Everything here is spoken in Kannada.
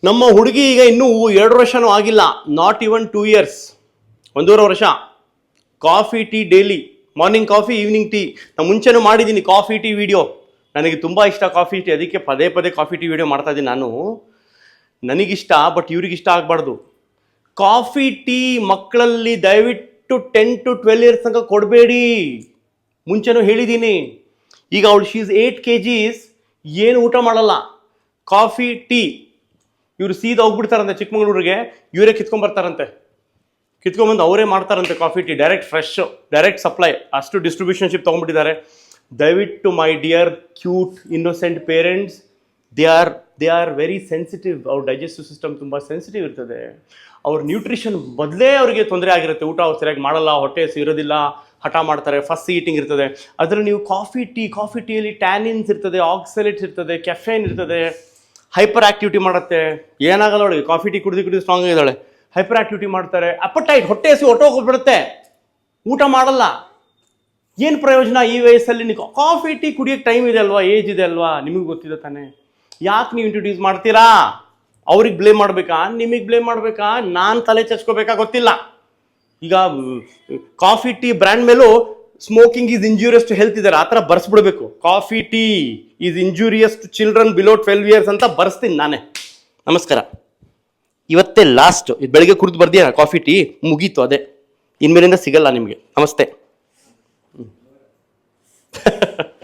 ನಮ್ಮ ಹುಡುಗಿ ಈಗ ಇನ್ನೂ 2 ವರ್ಷನೂ ಆಗಿಲ್ಲ, ನಾಟ್ ಇವನ್ 2 years, 1.5 ವರ್ಷ. Coffee tea daily, morning coffee, evening tea. ನಾನು ಮುಂಚೆನೂ ಮಾಡಿದ್ದೀನಿ ಕಾಫಿ ಟೀ ವಿಡಿಯೋ. ನನಗೆ ತುಂಬ ಇಷ್ಟ ಕಾಫಿ ಟೀ, ಅದಕ್ಕೆ ಪದೇ ಪದೇ ಕಾಫಿ ಟೀ ವಿಡಿಯೋ ಮಾಡ್ತಾ ಇದ್ದೀನಿ ನಾನು. ನನಗಿಷ್ಟ, ಬಟ್ ಇವ್ರಿಗಿಷ್ಟ ಆಗಬಾರ್ದು. ಕಾಫಿ ಟೀ ಮಕ್ಕಳಲ್ಲಿ ದಯವಿಟ್ಟು 10 to 12 years ತನಕ ಕೊಡಬೇಡಿ. ಮುಂಚೆನೂ ಹೇಳಿದ್ದೀನಿ. ಈಗ ಅವಳು ಶೀಸ್ 8 kgs, ಏನು ಊಟ ಮಾಡಲ್ಲ. ಕಾಫಿ ಟೀ ಇವರು ಸೀದಾ ಹೋಗ್ಬಿಡ್ತಾರಂತೆ ಚಿಕ್ಕಮಂಗ್ಳೂರಿಗೆ, ಇವರೇ ಕಿತ್ಕೊಂಡ್ಬರ್ತಾರಂತೆ. ಕಿತ್ಕೊಂಡ್ಬಂದು ಅವರೇ ಮಾಡ್ತಾರಂತೆ coffee tea, direct fresh, direct supply, ಅಷ್ಟು ಡಿಸ್ಟ್ರಿಬ್ಯೂಷನ್ಶಿಪ್ ತೊಗೊಂಡ್ಬಿಟ್ಟಿದ್ದಾರೆ. ದಯವಿಟ್ಟು my dear cute innocent parents, they are very sensitive. ಅವ್ರ ಡೈಜೆಸ್ಟಿವ್ ಸಿಸ್ಟಮ್ ತುಂಬ ಸೆನ್ಸಿಟಿವ್ ಇರ್ತದೆ. ಅವ್ರ ನ್ಯೂಟ್ರಿಷನ್ ಬದಲೇ ಅವರಿಗೆ ತೊಂದರೆ ಆಗಿರುತ್ತೆ. ಊಟ ಅವ್ರು ಸರಿಯಾಗಿ ಮಾಡಲ್ಲ, ಹೊಟ್ಟೆ ಇರೋದಿಲ್ಲ, ಹಠ ಮಾಡ್ತಾರೆ, ಫಸ್ಟ್ ಈಟಿಂಗ್ ಇರ್ತದೆ. ಅದರಲ್ಲಿ ನೀವು ಕಾಫಿ ಟೀಯಲ್ಲಿ ಟ್ಯಾನಿನ್ಸ್ ಇರ್ತದೆ, ಆಕ್ಸಲೇಟ್ಸ್ ಇರ್ತದೆ, ಕೆಫೇನ್ ಇರ್ತದೆ, ಹೈಪರ್ ಆಕ್ಟಿವಿಟಿ ಮಾಡುತ್ತೆ. ಏನಾಗಲ್ಲ ಅವಳಿಗೆ, ಕಾಫಿ ಟೀ ಕುಡಿದು ಸ್ಟ್ರಾಂಗ್ ಆಗಿದ್ದಾಳೆ. ಹೈಪರ್ ಆಕ್ಟಿವಿಟಿ ಮಾಡ್ತಾರೆ, ಅಪಟೈಟ್, ಹೊಟ್ಟೆ ಹಸಿ ಹೊಟ್ಟೋಗ್ಬಿಡುತ್ತೆ, ಊಟ ಮಾಡಲ್ಲ. ಏನು ಪ್ರಯೋಜನ ಈ ವಯಸ್ಸಲ್ಲಿ? ನೀವು ಕಾಫಿ ಟೀ ಕುಡಿಯೋಕ್ಕೆ ಟೈಮ್ ಇದೆ ಅಲ್ವಾ, ಏಜ್ ಇದೆ ಅಲ್ವಾ, ನಿಮಗೆ ಗೊತ್ತಿದೆ ತಾನೆ. ಯಾಕೆ ನೀವು ಇಂಟ್ರೊಡ್ಯೂಸ್ ಮಾಡ್ತೀರಾ? ಅವ್ರಿಗೆ ಬ್ಲೇಮ್ ಮಾಡಬೇಕಾ, ನಿಮಗೆ ಬ್ಲೇಮ್ ಮಾಡಬೇಕಾ, ನಾನು ತಲೆ ಚಚ್ಕೋಬೇಕಾ ಗೊತ್ತಿಲ್ಲ. ಈಗ ಕಾಫಿ ಟೀ ಬ್ರ್ಯಾಂಡ್ ಮೇಲೂ smoking is injurious to health ಇದ್ದಾರೆ, ಆ ಥರ ಬರ್ಸ್ಬಿಡ್ಬೇಕು. Coffee tea is injurious to children below 12 years ಅಂತ ಬರ್ಸ್ತೀನಿ ನಾನೇ. ನಮಸ್ಕಾರ. ಇವತ್ತೇ ಲಾಸ್ಟ್, ಇದು ಬೆಳಗ್ಗೆ ಕುಡಿದು ಬರ್ದಿಯಾ ಕಾಫಿ ಟೀ, ಮುಗೀತು ಅದೇ, ಇನ್ಮೇಲಿಂದ ಸಿಗಲ್ಲ ನಿಮಗೆ. ನಮಸ್ತೆ.